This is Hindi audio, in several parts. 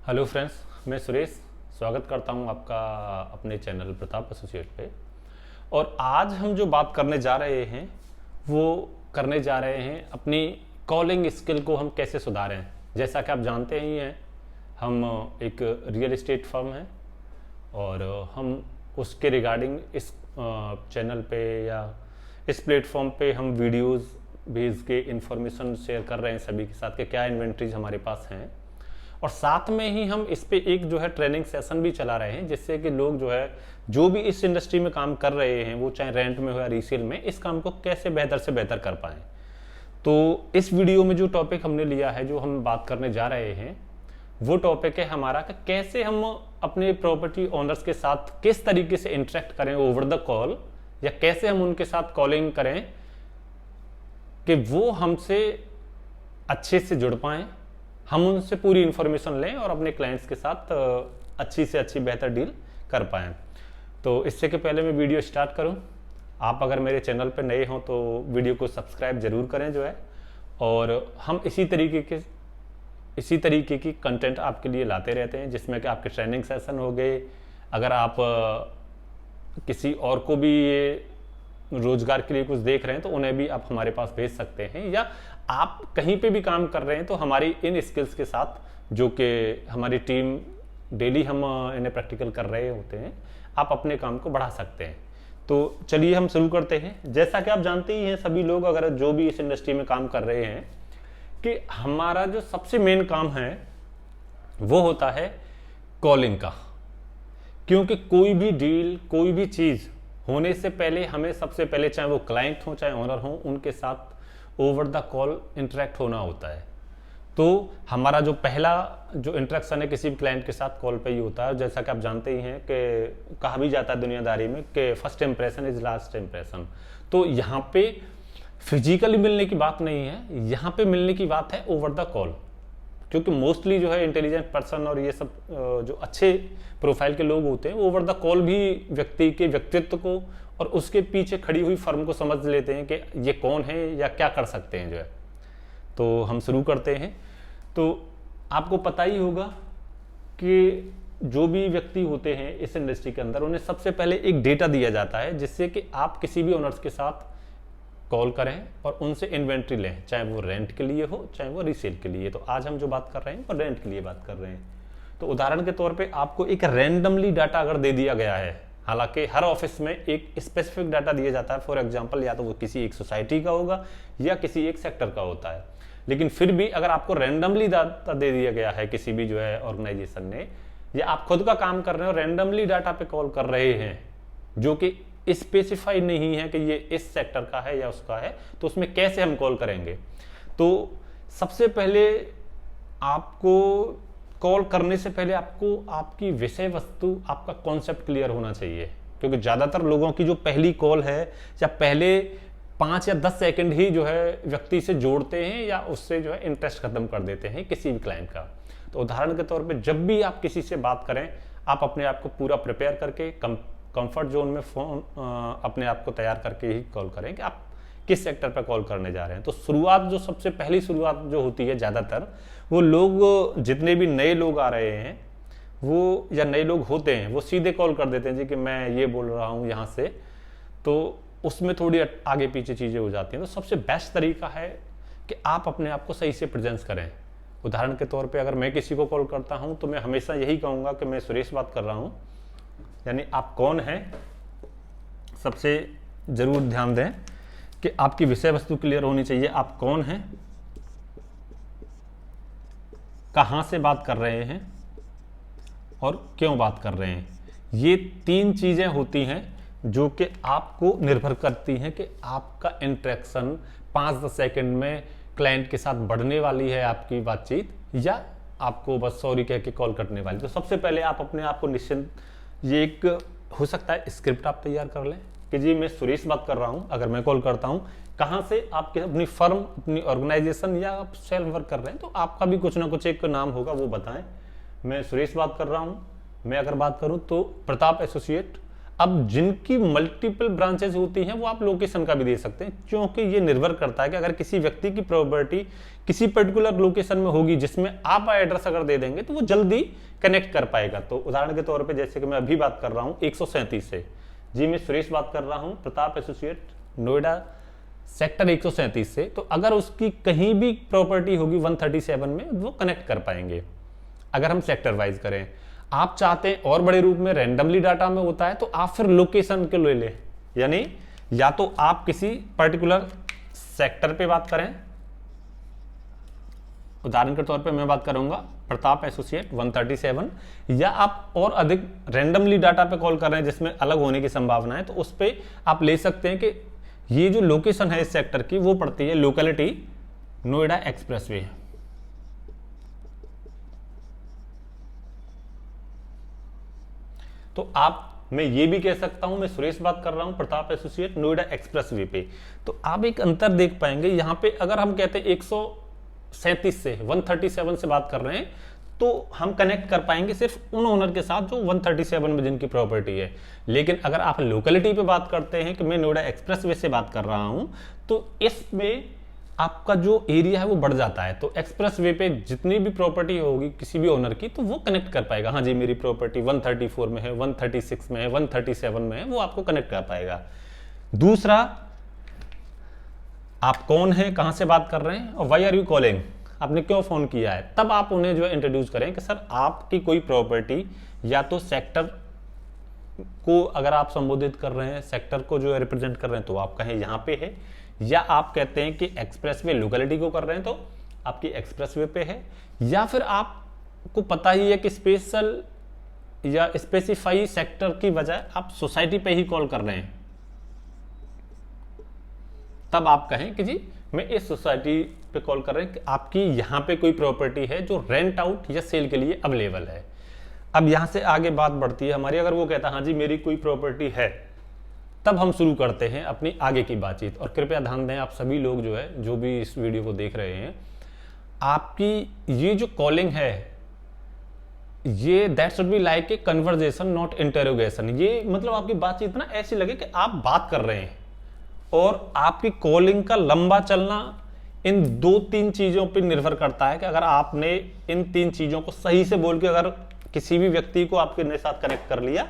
हेलो फ्रेंड्स, मैं सुरेश स्वागत करता हूं आपका अपने चैनल प्रताप एसोसिएट पे। और आज हम जो बात करने जा रहे हैं वो करने जा रहे हैं अपनी कॉलिंग स्किल को हम कैसे सुधारें। जैसा कि आप जानते ही हैं, हम एक रियल एस्टेट फर्म हैं और हम उसके रिगार्डिंग इस चैनल पे या इस प्लेटफॉर्म पे हम वीडियोस भेज के इंफॉर्मेशन शेयर कर रहे हैं सभी के साथ कि क्या इन्वेंट्रीज हमारे पास हैं। और साथ में ही हम इस पे एक जो है ट्रेनिंग सेशन भी चला रहे हैं, जिससे कि लोग जो भी इस इंडस्ट्री में काम कर रहे हैं, वो चाहे रेंट में हो या रीसेल में, इस काम को कैसे बेहतर से बेहतर कर पाएं। तो इस वीडियो में जो टॉपिक हमने लिया है, जो हम बात करने जा रहे हैं, वो टॉपिक है हमारा कि कैसे हम अपने प्रॉपर्टी ओनर्स के साथ किस तरीके से इंटरेक्ट करें ओवर द कॉल, या कैसे हम उनके साथ कॉलिंग करें कि वो हमसे अच्छे से जुड़ पाएं, हम उनसे पूरी इंफॉर्मेशन लें और अपने क्लाइंट्स के साथ अच्छी से अच्छी बेहतर डील कर पाएँ। तो इससे के पहले मैं वीडियो स्टार्ट करूं, आप अगर मेरे चैनल पर नए हों तो वीडियो को सब्सक्राइब ज़रूर करें जो है। और हम इसी तरीके की कंटेंट आपके लिए लाते रहते हैं, जिसमें कि आपके ट्रेनिंग सेशन हो गए। अगर आप किसी और को भी ये रोजगार के लिए कुछ देख रहे हैं तो उन्हें भी आप हमारे पास भेज सकते हैं, या आप कहीं पे भी काम कर रहे हैं तो हमारी इन स्किल्स के साथ, जो कि हमारी टीम डेली हम इन्हें प्रैक्टिकल कर रहे होते हैं, आप अपने काम को बढ़ा सकते हैं। तो चलिए हम शुरू करते हैं। जैसा कि आप जानते ही हैं सभी लोग, अगर जो भी इस इंडस्ट्री में काम कर रहे हैं, कि हमारा जो सबसे मेन काम है वो होता है कॉलिंग का। क्योंकि कोई भी डील, कोई भी चीज़ होने से पहले हमें सबसे पहले, चाहे वो क्लाइंट हो चाहे ओनर हो, उनके साथ ओवर द कॉल इंटरेक्ट होना होता है। तो हमारा जो पहला जो इंटरेक्शन है किसी भी क्लाइंट के साथ कॉल पे ही होता है। जैसा कि आप जानते ही हैं कि कहा भी जाता है दुनियादारी में कि first impression is last impression. तो यहाँ पे फिजिकली मिलने की बात नहीं है, यहाँ पे मिलने की बात है ओवर द कॉल। क्योंकि मोस्टली जो है इंटेलिजेंट पर्सन और ये सब जो अच्छे प्रोफाइल के लोग होते हैं, वो ओवर द कॉल भी व्यक्ति के व्यक्तित्व को और उसके पीछे खड़ी हुई फर्म को समझ लेते हैं कि ये कौन है या क्या कर सकते हैं जो है। तो हम शुरू करते हैं। तो आपको पता ही होगा कि जो भी व्यक्ति होते हैं इस इंडस्ट्री के अंदर, उन्हें सबसे पहले एक डेटा दिया जाता है, जिससे कि आप किसी भी ओनर्स के साथ कॉल करें और उनसे इन्वेंट्री लें, चाहे वो रेंट के लिए हो चाहे वो रीसेल के लिए। तो आज हम जो बात कर रहे हैं वो रेंट के लिए बात कर रहे हैं। तो उदाहरण के तौर पे आपको एक रैंडमली डाटा अगर दे दिया गया है, हालांकि हर ऑफिस में एक स्पेसिफिक डाटा दिया जाता है, फॉर एग्जांपल या तो वो किसी एक सोसाइटी का होगा या किसी एक सेक्टर का होता है, लेकिन फिर भी अगर आपको रैंडमली डाटा दे दिया गया है किसी भी जो है ऑर्गेनाइजेशन ने, या आप खुद का काम कर रहे हो, रैंडमली डाटा पे कॉल कर रहे हैं जो कि स्पेसिफाई नहीं है कि ये इस सेक्टर का है या उसका है, तो उसमें कैसे हम कॉल करेंगे। तो सबसे पहले आपको कॉल करने से पहले आपको आपकी विषय वस्तु, आपका कॉन्सेप्ट क्लियर होना चाहिए। क्योंकि ज़्यादातर लोगों की जो पहली कॉल है, या पहले 5 या 10 सेकंड ही जो है व्यक्ति से जोड़ते हैं या उससे जो है इंटरेस्ट खत्म कर देते हैं किसी भी क्लाइंट का। तो उदाहरण के तौर पे जब भी आप किसी से बात करें, आप अपने आप को पूरा प्रिपेयर करके कंफर्ट जोन में फोन अपने आप को तैयार करके ही कॉल करें कि आप किस सेक्टर पर कॉल करने जा रहे हैं। तो शुरुआत, जो सबसे पहली शुरुआत जो होती है, ज़्यादातर वो लोग, जितने भी नए लोग आ रहे हैं वो, या नए लोग होते हैं, वो सीधे कॉल कर देते हैं जी कि मैं ये बोल रहा हूँ यहाँ से। तो उसमें थोड़ी आगे पीछे चीज़ें हो जाती हैं। तो सबसे बेस्ट तरीका है कि आप अपने आप को सही से प्रेजेंस करें। उदाहरण के तौर पे अगर मैं किसी को कॉल करता हूँ तो मैं हमेशा यही कहूँगा कि मैं सुरेश बात कर रहा हूँ, यानी आप कौन हैं। सबसे ज़रूर ध्यान दें कि आपकी विषय वस्तु क्लियर होनी चाहिए। आप कौन हैं, कहाँ से बात कर रहे हैं और क्यों बात कर रहे हैं। ये 3 चीज़ें होती हैं जो कि आपको निर्भर करती हैं कि आपका इंटरेक्शन 5-10 सेकंड में क्लाइंट के साथ बढ़ने वाली है आपकी बातचीत, या आपको बस सॉरी कह के कॉल कटने वाली। तो सबसे पहले आप अपने आप को निश्चिंत, ये एक हो सकता है स्क्रिप्ट आप तैयार कर लें कि जी मैं सुरेश बात कर रहा हूँ, अगर मैं कॉल करता हूँ, कहाँ से, आपके अपनी फर्म, अपनी ऑर्गेनाइजेशन, या आप सेल्फ वर्क कर रहे हैं तो आपका भी कुछ ना कुछ एक नाम होगा, वो बताएं। मैं सुरेश बात कर रहा हूँ। मैं अगर बात करूँ तो प्रताप एसोसिएट, अब जिनकी मल्टीपल ब्रांचेस होती हैं वो आप लोकेशन का भी दे सकते हैं, क्योंकि ये निर्भर करता है कि अगर किसी व्यक्ति की प्रॉपर्टी किसी पर्टिकुलर लोकेशन में होगी जिसमें आप एड्रेस अगर दे देंगे तो वो जल्दी कनेक्ट कर पाएगा। तो उदाहरण के तौर पे जैसे कि मैं अभी बात कर रहा हूँ 137 से, जी मैं सुरेश बात कर रहा हूँ प्रताप एसोसिएट नोएडा सेक्टर 137 से, तो अगर उसकी कहीं भी प्रॉपर्टी होगी 137 में वो कनेक्ट कर पाएंगे अगर हम सेक्टर वाइज करें। आप चाहते हैं और बड़े रूप में रैंडमली डाटा में होता है तो आप फिर लोकेशन के ले लें, यानी या तो आप किसी पर्टिकुलर सेक्टर पे बात करें, उदाहरण के तौर पे मैं बात करूंगा प्रताप एसोसिएट 137, या आप और अधिक रैंडमली डाटा पे कॉल कर रहे हैं जिसमें अलग होने की संभावना है, तो उस पर आप ले सकते हैं कि ये जो लोकेशन है इस सेक्टर की वो पड़ती है लोकेलिटी नोएडा एक्सप्रेसवे। तो आप मैं ये भी कह सकता हूं मैं सुरेश बात कर रहा हूं प्रताप एसोसिएट नोएडा एक्सप्रेसवे पे, तो आप एक अंतर देख पाएंगे यहां पे। अगर हम कहते हैं 137 से 137 से बात कर रहे हैं तो हम कनेक्ट कर पाएंगे सिर्फ उन ओनर के साथ जो 137 में जिनकी प्रॉपर्टी है। लेकिन अगर आप लोकेलिटी पे बात करते हैं कि मैं नोएडा एक्सप्रेसवे से बात कर रहा हूं तो इसमें आपका जो एरिया है वो बढ़ जाता है। तो एक्सप्रेसवे पे जितनी भी प्रॉपर्टी होगी किसी भी ओनर की तो वो कनेक्ट कर पाएगा, हाँ जी मेरी प्रॉपर्टी 134 में है, 136 में है, 137 में है, वो आपको कनेक्ट कर पाएगा। दूसरा, आप कौन है, कहां से बात कर रहे हैं और वाई आर यू कॉलिंग, आपने क्यों फोन किया है, तब आप उन्हें जो है इंट्रोड्यूस करें कि सर आपकी कोई प्रॉपर्टी या तो सेक्टर को अगर आप संबोधित कर रहे हैं, सेक्टर को जो है रिप्रेजेंट कर रहे हैं तो आप कहें यहाँ पे है, या आप कहते हैं कि एक्सप्रेसवे लोकेलिटी को कर रहे हैं तो आपकी एक्सप्रेसवे पे है, या फिर आपको पता ही है कि स्पेशल या स्पेसिफाई सेक्टर की बजाय आप सोसाइटी पे ही कॉल कर रहे हैं, तब आप कहें कि जी मैं इस सोसाइटी पे कॉल कर रहे हैं कि आपकी यहां पे कोई प्रॉपर्टी है जो रेंट आउट या सेल के लिए अवेलेबल है। अब यहां से आगे बात बढ़ती है हमारी, अगर वो कहता है हाँ जी मेरी कोई प्रॉपर्टी है, तब हम शुरू करते हैं अपनी आगे की बातचीत। और कृपया ध्यान दें आप सभी लोग जो है जो भी इस वीडियो को देख रहे हैं, आपकी ये जो कॉलिंग है ये that should be like a conversation not interrogation. ये मतलब आपकी बातचीत ना ऐसी लगे कि आप बात कर रहे हैं, और आपकी कॉलिंग का लंबा चलना इन 2-3 चीजों पर निर्भर करता है कि अगर आपने इन 3 चीजों को सही से बोल के अगर किसी भी व्यक्ति को आपके साथ कनेक्ट कर लिया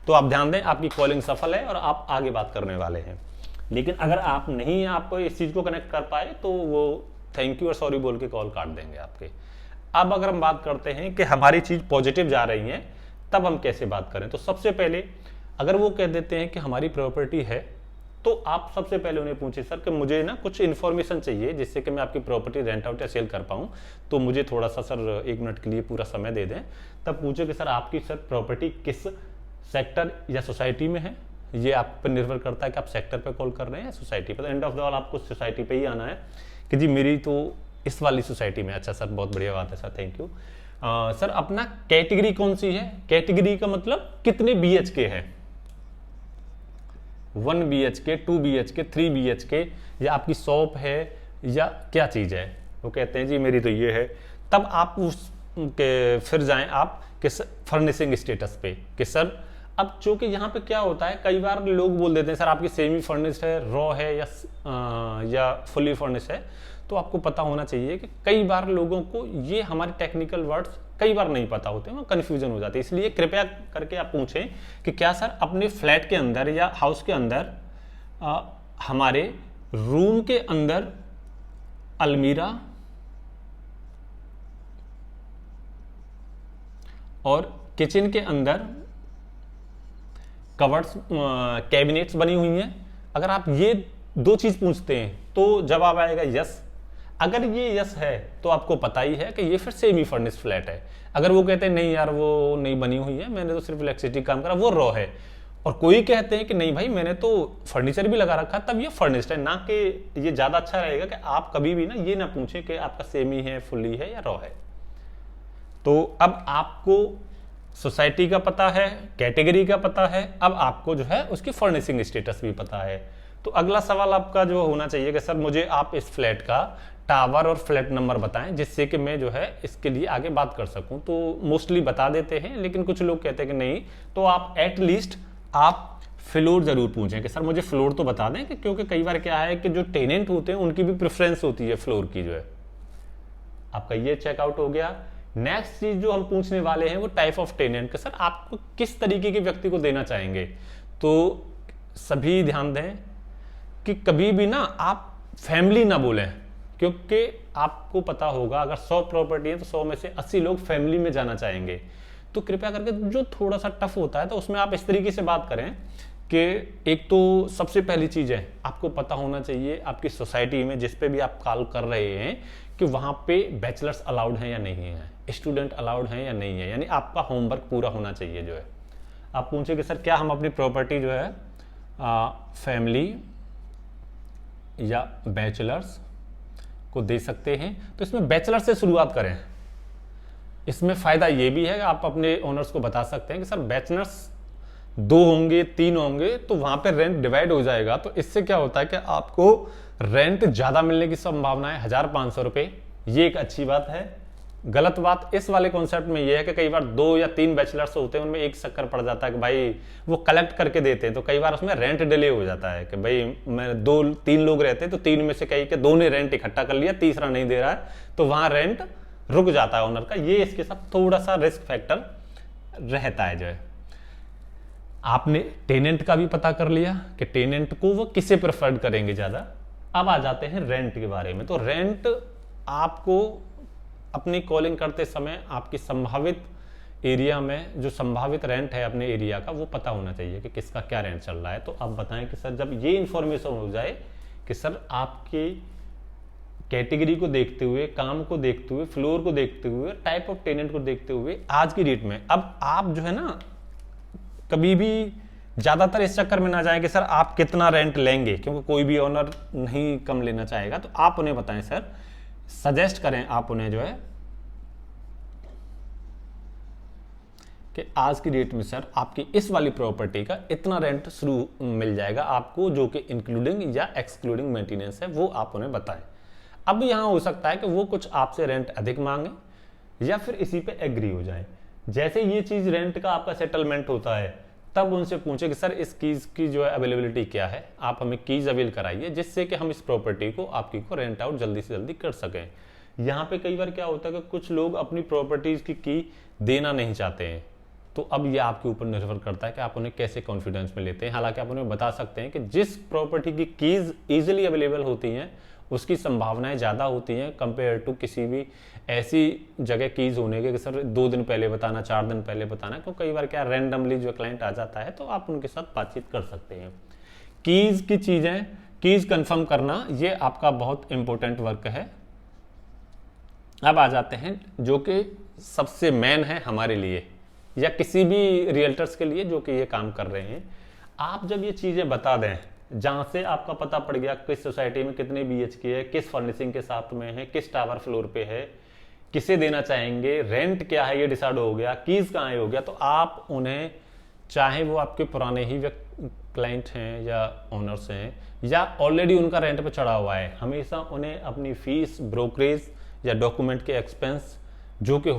तो आप ध्यान दें आपकी कॉलिंग सफल है और आप आगे बात करने वाले हैं। लेकिन अगर आप नहीं आपको इस चीज को कनेक्ट कर पाए तो वो थैंक यू और सॉरी बोल के कॉल काट देंगे आपके। अब अगर हम बात करते हैं कि हमारी चीज पॉजिटिव जा रही है तब हम कैसे बात करें, तो सबसे पहले अगर वो कह देते हैं कि हमारी प्रॉपर्टी है तो आप सबसे पहले उन्हें पूछिए सर कि मुझे ना कुछ इन्फॉर्मेशन चाहिए जिससे कि मैं आपकी प्रॉपर्टी रेंट आउट या सेल कर पाऊँ, तो मुझे थोड़ा सा सर 1 मिनट के लिए पूरा समय दे दें। तब पूछे कि सर आपकी सर प्रॉपर्टी किस सेक्टर या सोसाइटी में है, ये आप पर निर्भर करता है कि आप सेक्टर पे कॉल कर रहे हैं या सोसाइटी पे। तो एंड ऑफ द ऑल आपको सोसाइटी पे ही आना है कि जी मेरी तो इस वाली सोसाइटी में। अच्छा सर बहुत बढ़िया बात है सर, थैंक यू। सर अपना कैटेगरी कौन सी है, कैटेगरी का मतलब कितने BHK है, 1 BHK, 2 BHK, 3 BHK, या आपकी शॉप है या क्या चीज़ है। वो कहते हैं जी मेरी तो ये है, तब आप उस के फिर जाएं आप किस फर्निशिंग स्टेटस पे कि सर अब चूंकि यहाँ पे क्या होता है कई बार लोग बोल देते हैं सर आपकी सेमी फर्निश्ड है, रॉ है या फुली फर्निश्ड है। तो आपको पता होना चाहिए कि कई बार लोगों को ये हमारे टेक्निकल वर्ड्स कई बार नहीं पता होते हैं, कंफ्यूजन हो जाती है। इसलिए कृपया करके आप पूछें कि क्या सर अपने फ्लैट के अंदर या हाउस के अंदर हमारे रूम के अंदर अलमीरा और किचन के अंदर कवर्ड्स कैबिनेट्स बनी हुई हैं। अगर आप ये 2 चीज पूछते हैं तो जवाब आएगा यस। अगर ये यस है तो आपको पता ही है कि ये फिर सेमी फर्निश्ड फ्लैट है। अगर वो कहते हैं नहीं यार वो नहीं बनी हुई है, मैंने तो सिर्फ इलेक्ट्रिसिटी काम करा, वो रॉ है। और कोई कहते हैं कि नहीं भाई मैंने तो फर्नीचर भी लगा रखा, तब ये फर्निश्ड है। ना कि ये ज्यादा अच्छा रहेगा कि आप कभी भी ना ये ना पूछें कि आपका सेमी है, फुली है या रॉ है। तो अब आपको सोसाइटी का पता है, कैटेगरी का पता है, अब आपको जो है उसकी फर्निशिंग स्टेटस भी पता है। तो अगला सवाल आपका जो होना चाहिए कि सर मुझे आप इस फ्लैट का टावर और फ्लैट नंबर बताएं जिससे कि मैं जो है इसके लिए आगे बात कर सकूं। तो मोस्टली बता देते हैं, लेकिन कुछ लोग कहते हैं कि नहीं, तो आप एटलीस्ट आप फ्लोर जरूर पूछें कि सर मुझे फ्लोर तो बता दें, कि क्योंकि कई बार क्या है कि जो टेनेंट होते हैं उनकी भी प्रेफरेंस होती है फ्लोर की जो है। आपका ये चेकआउट हो गया। नेक्स्ट चीज जो हम पूछने वाले हैं वो टाइप ऑफ टेनेंट, कि सर आपको किस तरीके के व्यक्ति को देना चाहेंगे। तो सभी ध्यान दें कि कभी भी ना आप फैमिली ना बोलें, क्योंकि आपको पता होगा अगर 100 प्रॉपर्टी है तो 100 में से 80 लोग फैमिली में जाना चाहेंगे। तो कृपया करके जो थोड़ा सा टफ होता है तो उसमें आप इस तरीके से बात करें कि एक तो सबसे पहली चीज़ है, आपको पता होना चाहिए आपकी सोसाइटी में जिस पे भी आप कॉल कर रहे हैं कि वहाँ पे बैचलर्स अलाउड हैं या नहीं है, स्टूडेंट अलाउड हैं या नहीं है, यानी आपका होमवर्क पूरा होना चाहिए जो है। आप पूछे कि सर क्या हम अपनी प्रॉपर्टी जो है फैमिली या बैचलर्स को दे सकते हैं, तो इसमें बैचलर से शुरुआत करें। इसमें फ़ायदा ये भी है आप अपने ओनर्स को बता सकते हैं कि सर बैचलर्स 2 होंगे 3 होंगे तो वहाँ पे रेंट डिवाइड हो जाएगा, तो इससे क्या होता है कि आपको रेंट ज़्यादा मिलने की संभावना है 1500 रुपये। ये एक अच्छी बात है। गलत बात इस वाले कॉन्सेप्ट में ये है कि कई बार 2 या 3 बैचलर्स होते हैं, उनमें एक चक्कर पड़ जाता है कि भाई वो कलेक्ट करके देते हैं, तो कई बार उसमें रेंट डिले हो जाता है कि भाई मैं 2-3 लोग रहते हैं तो 3 में से कई के 2 ने रेंट इकट्ठा कर लिया, तीसरा नहीं दे रहा है, तो वहाँ रेंट रुक जाता है ओनर का। ये इसके साथ थोड़ा सा रिस्क फैक्टर रहता है जो है। आपने टेनेंट का भी पता कर लिया कि टेनेंट को वो किसे प्रेफर्ड करेंगे ज़्यादा। अब आ जाते हैं रेंट के बारे में। तो रेंट आपको अपनी कॉलिंग करते समय आपकी संभावित एरिया में जो संभावित रेंट है अपने एरिया का वो पता होना चाहिए कि किसका क्या रेंट चल रहा है। तो आप बताएं कि सर जब ये इंफॉर्मेशन हो जाए कि सर आपकी कैटेगरी को देखते हुए, काम को देखते हुए, फ्लोर को देखते हुए, टाइप ऑफ टेनेंट को देखते हुए आज की डेट में अब आप जो है ना कभी भी ज़्यादातर इस चक्कर में ना जाएं कि सर आप कितना रेंट लेंगे, क्योंकि कोई भी ओनर नहीं कम लेना चाहेगा। तो आप उन्हें बताएं सर, सजेस्ट करें आप उन्हें जो है कि आज की डेट में सर आपकी इस वाली प्रॉपर्टी का इतना रेंट शुरू मिल जाएगा आपको, जो कि इंक्लूडिंग या एक्सक्लूडिंग मेंटेनेंस है, वो आप उन्हें बताएं। अब यहाँ हो सकता है कि वो कुछ आपसे रेंट अधिक मांगे या फिर इसी पे एग्री हो जाए। जैसे ये चीज़ रेंट का आपका सेटलमेंट होता है तब उनसे पूछे कि सर इस कीज़ की जो है अवेलेबिलिटी क्या है, आप हमें कीज़ अवेल कराइए जिससे कि हम इस प्रॉपर्टी को आपकी को रेंट आउट जल्दी से जल्दी कर सकें। यहाँ पे कई बार क्या होता है कि कुछ लोग अपनी प्रॉपर्टीज़ की देना नहीं चाहते हैं, तो अब ये आपके ऊपर निर्भर करता है कि आप उन्हें कैसे कॉन्फिडेंस में लेते हैं। हालांकि आप उन्हें बता सकते हैं कि जिस प्रॉपर्टी की कीज़ ईजिली अवेलेबल होती हैं उसकी संभावनाएं ज़्यादा होती हैं कंपेयर टू किसी भी ऐसी जगह कीज़ होने के कि सर 2 दिन पहले बताना, 4 दिन पहले बताना, क्योंकि कई बार क्या रैंडमली जो क्लाइंट आ जाता है तो आप उनके साथ बातचीत कर सकते हैं। कीज़ की चीज़ें, कीज़ कंफर्म करना ये आपका बहुत इंपॉर्टेंट वर्क है। अब आ जाते हैं जो कि सबसे मेन है हमारे लिए या किसी भी रियल्टर्स के लिए जो कि ये काम कर रहे हैं। आप जब ये चीज़ें बता दें, जहाँ से आपका पता पड़ गया किस सोसाइटी में कितने BHK है, किस फर्निशिंग के साथ में है, किस टावर फ्लोर पे है, किसे देना चाहेंगे, रेंट क्या है ये डिसाइड हो गया, कीज़ कहाँ है हो गया, तो आप उन्हें चाहे वो आपके पुराने ही क्लाइंट हैं या ओनर्स हैं या ऑलरेडी उनका रेंट पे चढ़ा हुआ है, हमेशा उन्हें अपनी फीस, ब्रोकरेज या डॉक्यूमेंट के एक्सपेंस जो कि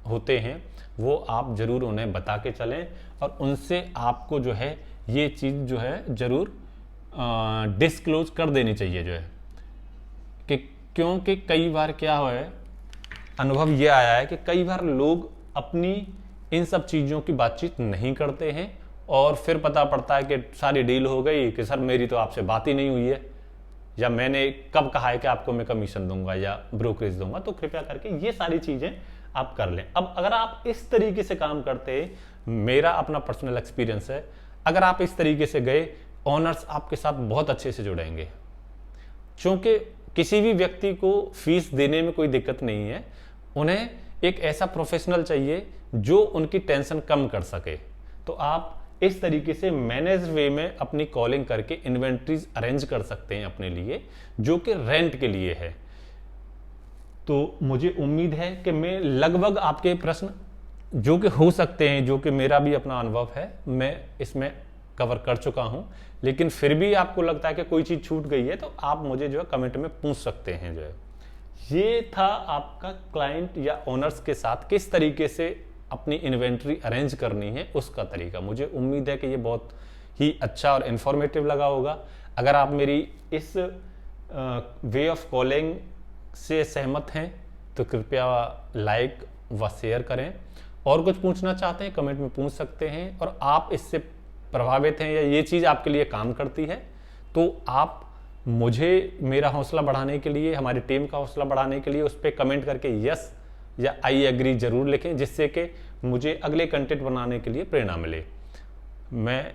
होते हैं वो आप ज़रूर उन्हें बता के चलें और उनसे आपको जो है ये चीज़ जो है ज़रूर डिस्क्लोज कर देनी चाहिए जो है कि क्योंकि कई बार क्या हुआ है, अनुभव ये आया है कि कई बार लोग अपनी इन सब चीज़ों की बातचीत नहीं करते हैं और फिर पता पड़ता है कि सारी डील हो गई कि सर मेरी तो आपसे बात ही नहीं हुई है या मैंने कब कहा है कि आपको मैं कमीशन दूंगा या ब्रोकरेज दूंगा। तो कृपया करके ये सारी चीज़ें आप कर लें। अब अगर आप इस तरीके से काम करते हैं, मेरा अपना पर्सनल एक्सपीरियंस है, अगर आप इस तरीके से गए ओनर्स आपके साथ बहुत अच्छे से जुड़ेंगे, क्योंकि किसी भी व्यक्ति को फीस देने में कोई दिक्कत नहीं है, उन्हें एक ऐसा प्रोफेशनल चाहिए जो उनकी टेंशन कम कर सके। तो आप इस तरीके से मैनेज वे में अपनी कॉलिंग करके इन्वेंट्रीज अरेंज कर सकते हैं अपने लिए जो कि रेंट के लिए है। तो मुझे उम्मीद है कि मैं लगभग आपके प्रश्न जो कि हो सकते हैं, जो कि मेरा भी अपना अनुभव है, मैं इसमें कवर कर चुका हूं, लेकिन फिर भी आपको लगता है कि कोई चीज़ छूट गई है तो आप मुझे जो है कमेंट में पूछ सकते हैं जो है। ये था आपका क्लाइंट या ओनर्स के साथ किस तरीके से अपनी इन्वेंट्री अरेंज करनी है उसका तरीका। मुझे उम्मीद है कि ये बहुत ही अच्छा और इन्फॉर्मेटिव लगा होगा। अगर आप मेरी इस वे ऑफ कॉलिंग से सहमत हैं तो कृपया लाइक व शेयर करें। और कुछ पूछना चाहते हैं कमेंट में पूछ सकते हैं, और आप इससे प्रभावित हैं या ये चीज़ आपके लिए काम करती है तो आप मुझे मेरा हौसला बढ़ाने के लिए, हमारी टीम का हौसला बढ़ाने के लिए उस पर कमेंट करके यस या आई एग्री जरूर लिखें, जिससे कि मुझे अगले कंटेंट बनाने के लिए प्रेरणा मिले। मैं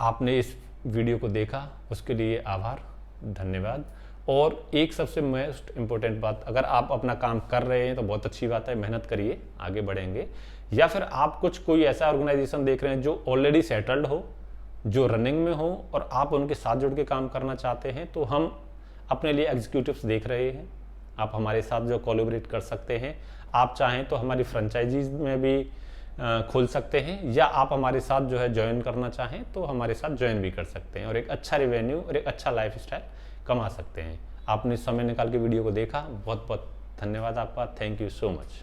आपने इस वीडियो को देखा उसके लिए आभार, धन्यवाद। और एक सबसे मोस्ट इम्पोर्टेंट बात, अगर आप अपना काम कर रहे हैं तो बहुत अच्छी बात है, मेहनत करिए, आगे बढ़ेंगे। या फिर आप कोई ऐसा ऑर्गेनाइजेशन देख रहे हैं जो ऑलरेडी सेटल्ड हो, जो रनिंग में हो, और आप उनके साथ जुड़ के काम करना चाहते हैं, तो हम अपने लिए एग्जीक्यूटिव्स देख रहे हैं। आप हमारे साथ जो कोलैबोरेट कर सकते हैं, आप चाहें तो हमारी फ्रेंचाइजीज में भी खोल सकते हैं, या आप हमारे साथ जो है ज्वाइन करना चाहें तो हमारे साथ ज्वाइन भी कर सकते हैं और एक अच्छा रेवेन्यू और एक अच्छा लाइफ स्टाइल कमा सकते हैं। आपने समय निकाल के वीडियो को देखा, बहुत बहुत धन्यवाद आपका। Thank you so much.